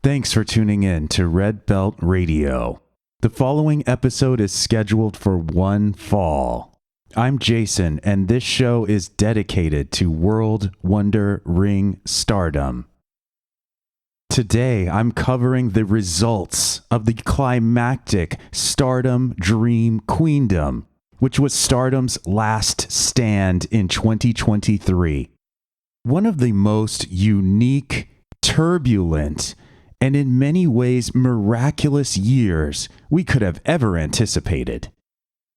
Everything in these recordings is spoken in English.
Thanks for tuning in to Red Belt Radio. The following episode is scheduled for one fall. I'm Jason, and this show is dedicated to World Wonder Ring Stardom. Today, I'm covering the results of the climactic Stardom Dream Queendom, which was Stardom's last stand in 2023. One of the most unique, turbulent, and in many ways miraculous years we could have ever anticipated.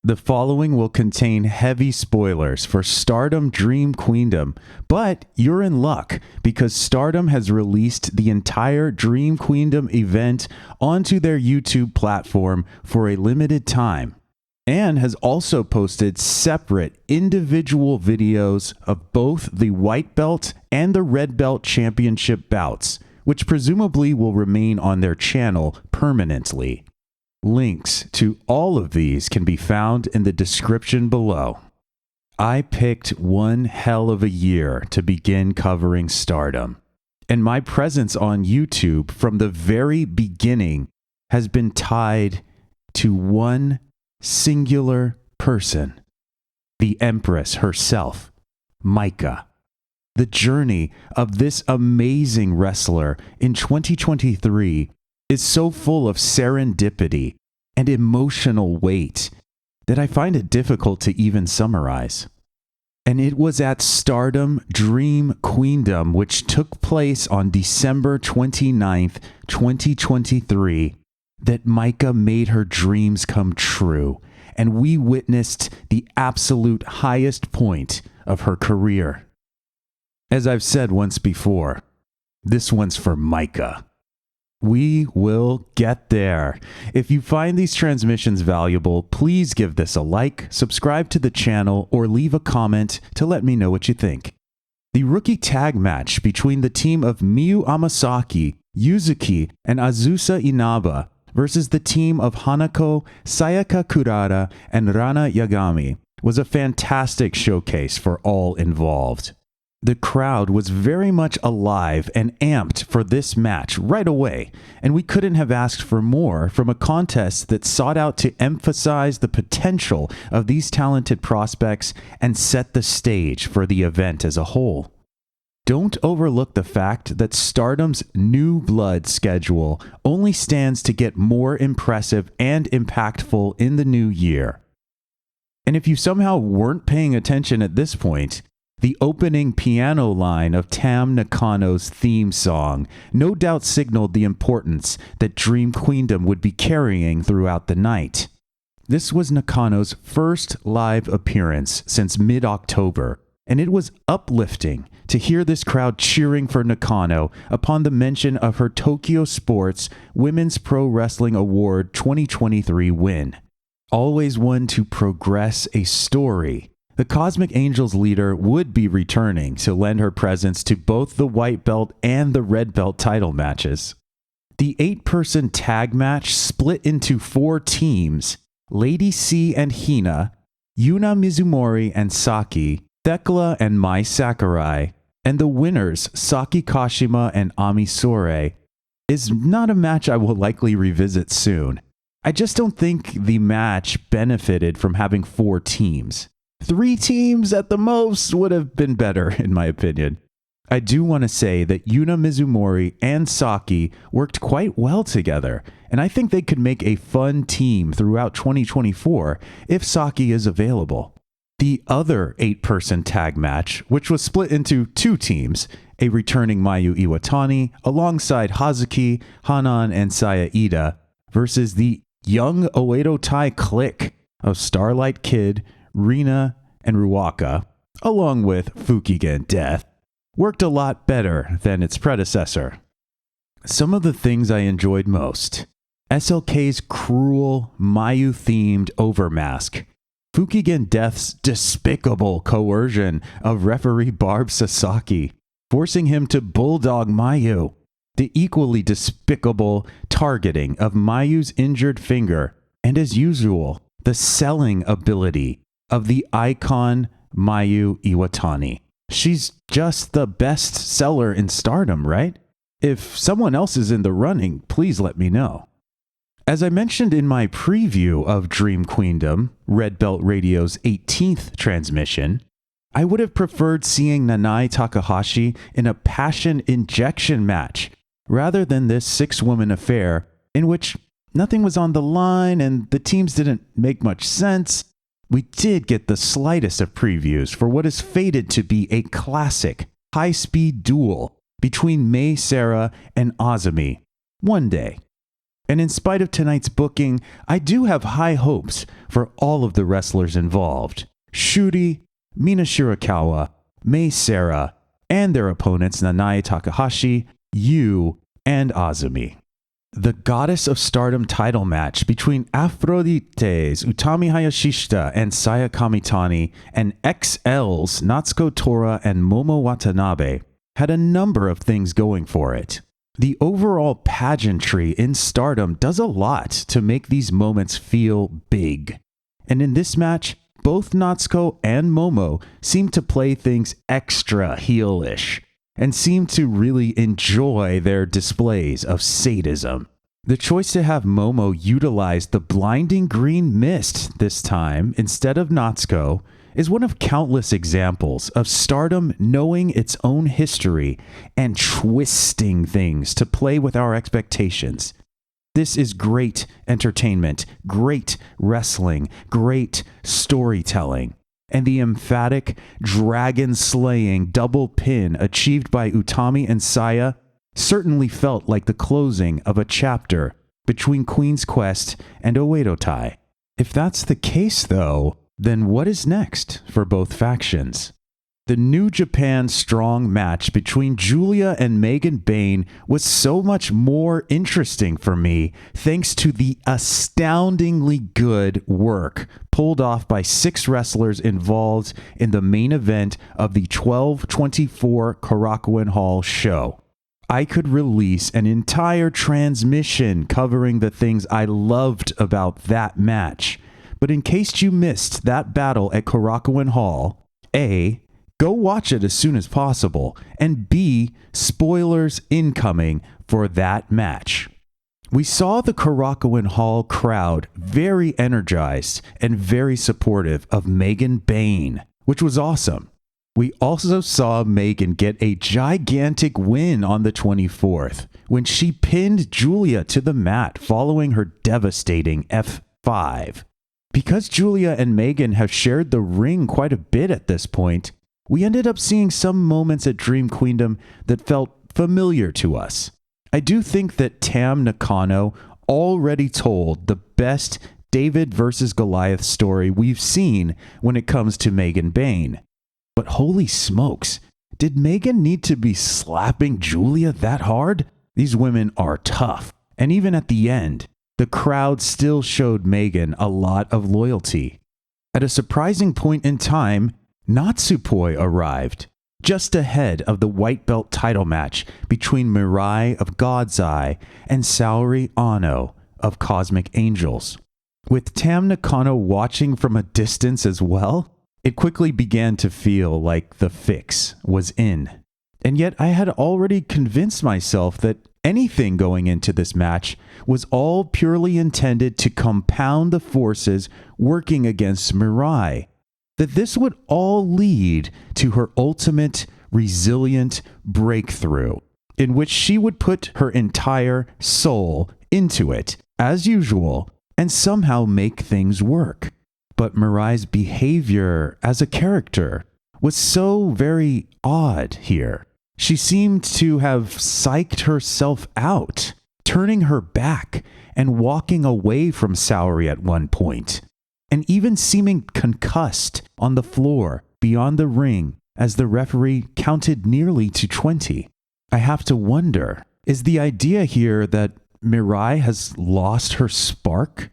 The following will contain heavy spoilers for Stardom Dream Queendom, but you're in luck because Stardom has released the entire Dream Queendom event onto their YouTube platform for a limited time, and has also posted separate individual videos of both the White Belt and the Red Belt Championship bouts, which presumably will remain on their channel permanently. Links to all of these can be found in the description below. I picked one hell of a year to begin covering Stardom, and my presence on YouTube from the very beginning has been tied to one singular person, the Empress herself, MAIKA. The journey of this amazing wrestler in 2023 is so full of serendipity and emotional weight that I find it difficult to even summarize. And it was at Stardom Dream Queendom, which took place on December 29th, 2023, that MAIKA made her dreams come true, and we witnessed the absolute highest point of her career. As I've said once before, this one's for MAIKA. We will get there. If you find these transmissions valuable, please give this a like, subscribe to the channel, or leave a comment to let me know what you think. The rookie tag match between the team of Miyu Amasaki, Suzuki, and Azusa Inaba versus the team of Hanako, Sayaka Kurata, and Rana Yagami was a fantastic showcase for all involved. The crowd was very much alive and amped for this match right away, and we couldn't have asked for more from a contest that sought out to emphasize the potential of these talented prospects and set the stage for the event as a whole. Don't overlook the fact that Stardom's New Blood schedule only stands to get more impressive and impactful in the new year. And if you somehow weren't paying attention at this point, the opening piano line of Tam Nakano's theme song no doubt signaled the importance that Dream Queendom would be carrying throughout the night. This was Nakano's first live appearance since mid-October, and it was uplifting to hear this crowd cheering for Nakano upon the mention of her Tokyo Sports Women's Pro Wrestling Award 2023 win. Always one to progress a story, the Cosmic Angels leader would be returning to lend her presence to both the White Belt and the Red Belt title matches. The 8-person tag match split into 4 teams: Lady C and Hina, Yuna Mizumori and Saki, Thekla and Mai Sakurai, and the winners Saki Kashima and Ami Sourei is not a match I will likely revisit soon. I just don't think the match benefited from having 4 teams. 3 teams at the most would have been better, in my opinion. I do want to say that Yuna Mizumori and Saki worked quite well together, and I think they could make a fun team throughout 2024 if Saki is available. The other 8-person tag match, which was split into 2 teams, a returning Mayu Iwatani alongside Hazuki, Hanan, and Saya Ida, versus the young Oedo Tai clique of Starlight Kid, Rina, and Ruaka, along with Fukigen Death, worked a lot better than its predecessor. Some of the things I enjoyed most: SLK's cruel, Mayu-themed overmask, Fukigen Death's despicable coercion of referee Barb Sasaki, forcing him to bulldog Mayu, the equally despicable targeting of Mayu's injured finger, and as usual, the selling ability of the icon Mayu Iwatani. She's just the best seller in Stardom, right? If someone else is in the running, please let me know. As I mentioned in my preview of Dream Queendom, Red Belt Radio's 18th transmission, I would have preferred seeing Nanae Takahashi in a passion injection match rather than this 6-woman affair in which nothing was on the line and the teams didn't make much sense. We did get the slightest of previews for what is fated to be a classic high-speed duel between Mei Seira and Azumi one day. And in spite of tonight's booking, I do have high hopes for all of the wrestlers involved. Shuri, Mina Shirakawa, Mei Seira, and their opponents Nanae Takahashi, Yu, and Azumi. The Goddess of Stardom title match between Aphrodite's Utami Hayashishita and Saya Kamitani and XL's Natsuko Tora and Momo Watanabe had a number of things going for it. The overall pageantry in Stardom does a lot to make these moments feel big. And in this match, both Natsuko and Momo seem to play things extra heelish and seem to really enjoy their displays of sadism. The choice to have Momo utilize the blinding green mist this time instead of Natsuko is one of countless examples of Stardom knowing its own history and twisting things to play with our expectations. This is great entertainment, great wrestling, great storytelling. And the emphatic, dragon-slaying double pin achieved by Utami and Saya certainly felt like the closing of a chapter between Queen's Quest and Oedo Tai. If that's the case, though, then what is next for both factions? The New Japan Strong match between Julia and Megan Bane was so much more interesting for me thanks to the astoundingly good work pulled off by 6 wrestlers involved in the main event of the 12/24 Korakuen Hall show. I could release an entire transmission covering the things I loved about that match. But in case you missed that battle at Korakuen Hall, A, go watch it as soon as possible, and B, spoilers incoming for that match. We saw the Korakuen Hall crowd very energized and very supportive of Megan Bane, which was awesome. We also saw Megan get a gigantic win on the 24th when she pinned Julia to the mat following her devastating F5. Because Julia and Megan have shared the ring quite a bit at this point, we ended up seeing some moments at Dream Queendom that felt familiar to us. I do think that Tam Nakano already told the best David versus Goliath story we've seen when it comes to Megan Bane. But holy smokes, did Megan need to be slapping Julia that hard? These women are tough. And even at the end, the crowd still showed Megan a lot of loyalty. At a surprising point in time, Natsupoi arrived, just ahead of the white belt title match between MIRAI of God's Eye and SAORI Ano of Cosmic Angels. With Tam Nakano watching from a distance as well, it quickly began to feel like the fix was in. And yet I had already convinced myself that anything going into this match was all purely intended to compound the forces working against MIRAI. That this would all lead to her ultimate, resilient breakthrough, in which she would put her entire soul into it, as usual, and somehow make things work. But MIRAI's behavior as a character was so very odd here. She seemed to have psyched herself out, turning her back and walking away from SAORI at one point, and even seeming concussed on the floor beyond the ring as the referee counted nearly to 20. I have to wonder, is the idea here that MIRAI has lost her spark?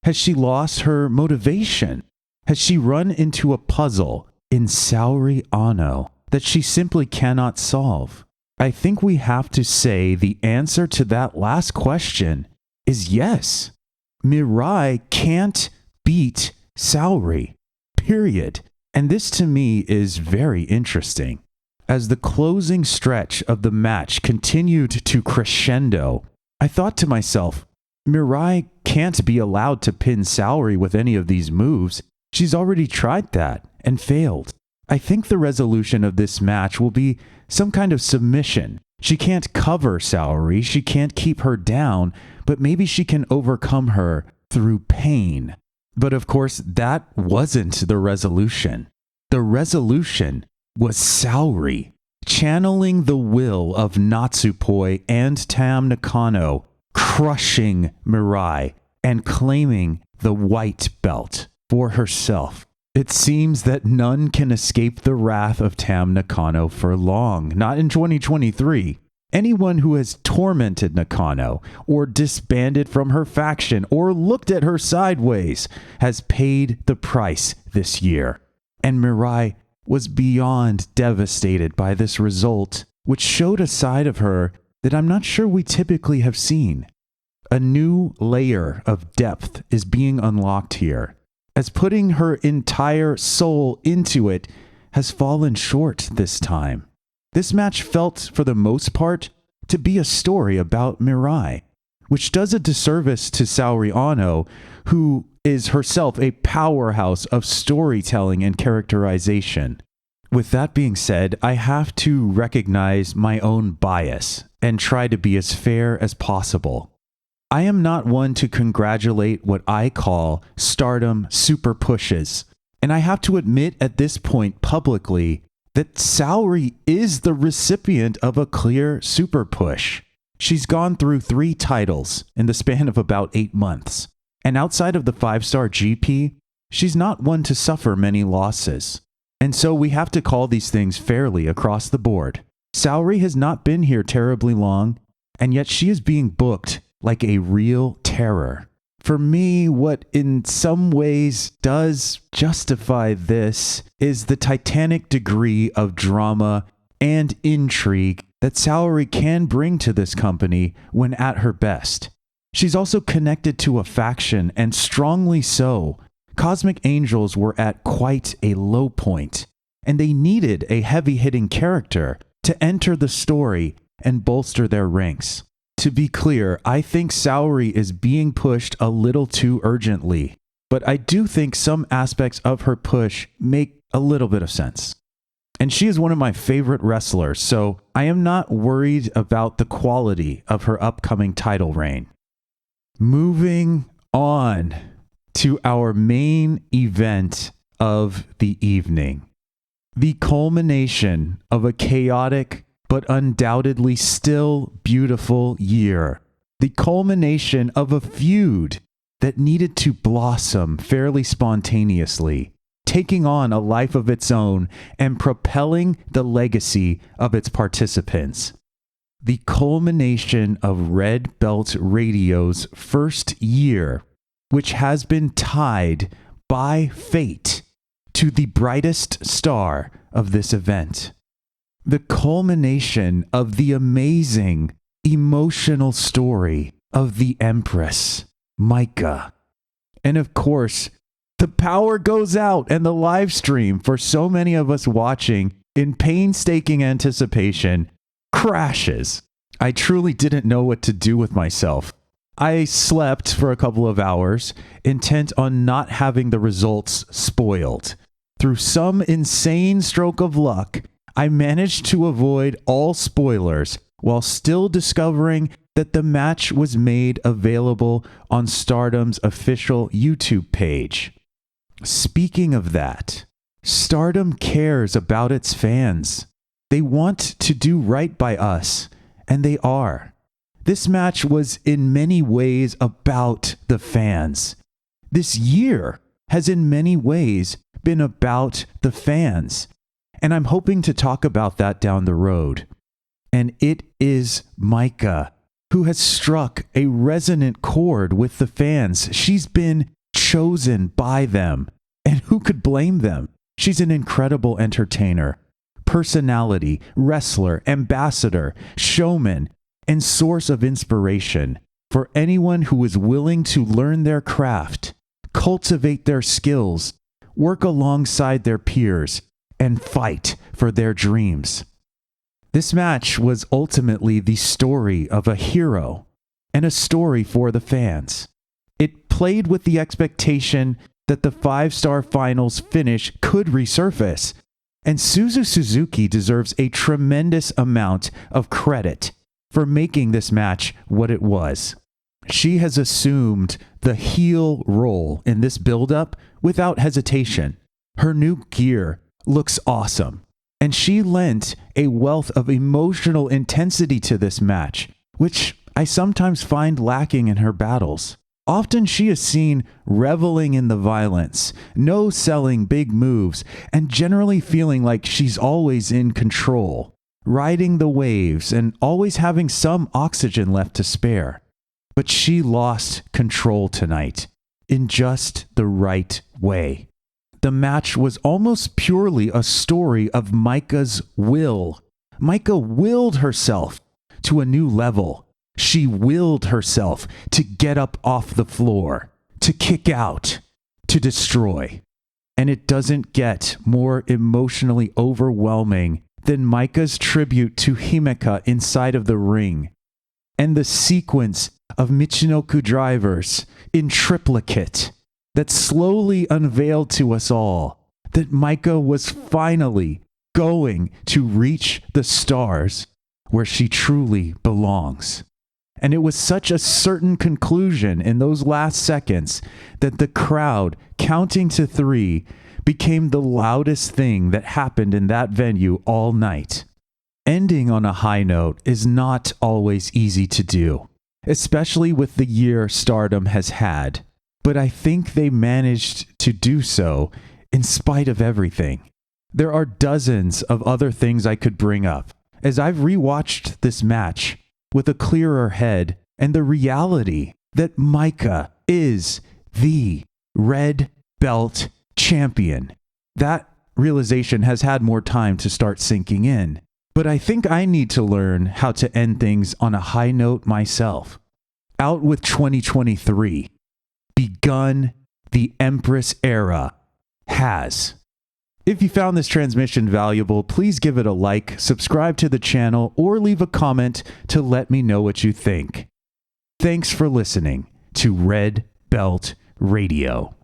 Has she lost her motivation? Has she run into a puzzle in SAORI Ano that she simply cannot solve? I think we have to say the answer to that last question is yes. MIRAI can't beat SAORI, period. And this to me is very interesting. as the closing stretch of the match continued to crescendo, I thought to myself, Mirai can't be allowed to pin SAORI with any of these moves. She's already tried that and failed. I think the resolution of this match will be some kind of submission. She can't cover SAORI, she can't keep her down, but maybe she can overcome her through pain. But of course, that wasn't the resolution. The resolution was SAORI channeling the will of Natsupoi and Tam Nakano, crushing Mirai and claiming the white belt for herself. It seems that none can escape the wrath of Tam Nakano for long, not in 2023. Anyone who has tormented Nakano or disbanded from her faction or looked at her sideways has paid the price this year. And Mirai was beyond devastated by this result, which showed a side of her that I'm not sure we typically have seen. A new layer of depth is being unlocked here, as putting her entire soul into it has fallen short this time. This match felt, for the most part, to be a story about Mirai, which does a disservice to Sal Ano, who is herself a powerhouse of storytelling and characterization. With that being said, I have to recognize my own bias and try to be as fair as possible. I am not one to congratulate what I call Stardom super pushes, and I have to admit at this point publicly that SAORI is the recipient of a clear super push. She's gone through 3 titles in the span of about 8 months, and outside of the 5-star GP, she's not one to suffer many losses. And so we have to call these things fairly across the board. SAORI has not been here terribly long, and yet she is being booked like a real terror. For me, what in some ways does justify this is the titanic degree of drama and intrigue that SAORI can bring to this company when at her best. She's also connected to a faction, and strongly so. Cosmic Angels were at quite a low point, and they needed a heavy-hitting character to enter the story and bolster their ranks. To be clear, I think SAORI is being pushed a little too urgently, but I do think some aspects of her push make a little bit of sense. And she is one of my favorite wrestlers, so I am not worried about the quality of her upcoming title reign. Moving on to our main event of the evening. The culmination of a chaotic but undoubtedly still beautiful year. The culmination of a feud that needed to blossom fairly spontaneously, taking on a life of its own and propelling the legacy of its participants. The culmination of Red Belt Radio's first year, which has been tied by fate to the brightest star of this event. The culmination of the amazing, emotional story of the Empress, MAIKA. And of course, the power goes out and the live stream for so many of us watching in painstaking anticipation crashes. I truly didn't know what to do with myself. I slept for a couple of hours, intent on not having the results spoiled. Through some insane stroke of luck, I managed to avoid all spoilers while still discovering that the match was made available on Stardom's official YouTube page. Speaking of that, Stardom cares about its fans. They want to do right by us, and they are. This match was in many ways about the fans. This year has in many ways been about the fans. And I'm hoping to talk about that down the road. And it is MAIKA who has struck a resonant chord with the fans. She's been chosen by them. And who could blame them? She's an incredible entertainer, personality, wrestler, ambassador, showman, and source of inspiration for anyone who is willing to learn their craft, cultivate their skills, work alongside their peers, and fight for their dreams. This match was ultimately the story of a hero and a story for the fans. It played with the expectation that the 5-star finals finish could resurface, and SUZU Suzuki deserves a tremendous amount of credit for making this match what it was. She has assumed the heel role in this build-up without hesitation. Her new gear looks awesome, and she lent a wealth of emotional intensity to this match, which I sometimes find lacking in her battles. Often she is seen reveling in the violence, no-selling big moves, and generally feeling like she's always in control, riding the waves and always having some oxygen left to spare. But she lost control tonight in just the right way. The match was almost purely a story of MAIKA's will. MAIKA willed herself to a new level. She willed herself to get up off the floor, to kick out, to destroy. And it doesn't get more emotionally overwhelming than MAIKA's tribute to Himeka inside of the ring, and the sequence of Michinoku drivers in triplicate that slowly unveiled to us all that MAIKA was finally going to reach the stars where she truly belongs. And it was such a certain conclusion in those last seconds that the crowd counting to 3 became the loudest thing that happened in that venue all night. Ending on a high note is not always easy to do, especially with the year Stardom has had. But I think they managed to do so in spite of everything. There are dozens of other things I could bring up as I've rewatched this match with a clearer head and the reality that MAIKA is the red belt champion. That realization has had more time to start sinking in, but I think I need to learn how to end things on a high note myself. Out with 2023. Begun the Empress era has. If you found this transmission valuable, please give it a like, subscribe to the channel, or leave a comment to let me know what you think. Thanks for listening to Red Belt Radio.